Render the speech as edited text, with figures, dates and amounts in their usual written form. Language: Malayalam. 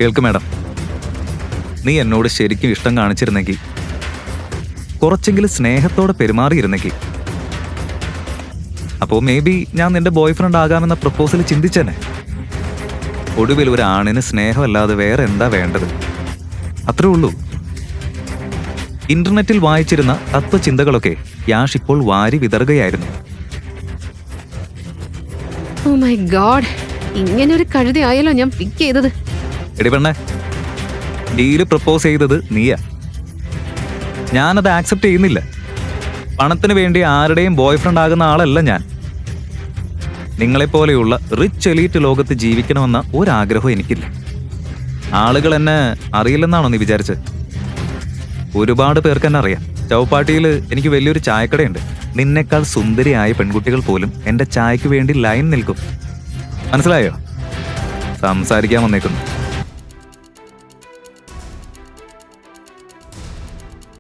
കേൾക്ക് മാഡം, നീ എന്നോട് ശരിക്കും ഇഷ്ടം കാണിച്ചിരുന്നെങ്കിൽ, കുറച്ചെങ്കിലും സ്നേഹത്തോടെ പെരുമാറിയിരുന്നെങ്കിൽ, അപ്പോൾ മേ ബി ഞാൻ നിന്റെ ബോയ് ഫ്രണ്ട് ആകാമെന്ന പ്രപ്പോസൽ ചിന്തിച്ചേനെ. ഒടുവിൽ ഒരു ആണിന് സ്നേഹമല്ലാതെ വേറെ എന്താ വേണ്ടത്? അത്രേ ഉള്ളൂ. ഇന്റർനെറ്റിൽ വായിച്ചിരുന്ന തത്വചിന്തകളൊക്കെ യാഷ് ഇപ്പോൾ വാരി വിതറുകയായിരുന്നു. ഓ മൈ ഗോഡ്, ഇങ്ങനൊരു കഴുതയായാലോ ഞാൻ പിക്ക് ചെയ്തത്. എടി പെണ്ണെ, ഡീല് പ്രപ്പോസ് ചെയ്തത് നീയാ. ഞാനത് ആക്സെപ്റ്റ് ചെയ്യുന്നില്ല. പണത്തിന് വേണ്ടി ആരുടെയും ബോയ് ഫ്രണ്ട് ആകുന്ന ആളല്ല ഞാൻ. നിങ്ങളെപ്പോലെയുള്ള റിച്ച് എലീറ്റ് ലോകത്ത് ജീവിക്കണമെന്ന ഒരാഗ്രഹവും എനിക്കില്ല. ആളുകൾ എന്നെ അറിയില്ലെന്നാണോ നീ വിചാരിച്ചത്? ഒരുപാട് പേർക്ക് എന്നെ അറിയാം. ചൗപ്പാട്ടിയിൽ എനിക്ക് വലിയൊരു ചായക്കടയുണ്ട്. നിന്നേക്കാൾ സുന്ദരിയായ പെൺകുട്ടികൾ പോലും എൻ്റെ ചായക്ക് വേണ്ടി ലൈൻ നിൽക്കും. മനസ്സിലായോ? സംസാരിക്കാൻ വന്നേക്കുന്നു.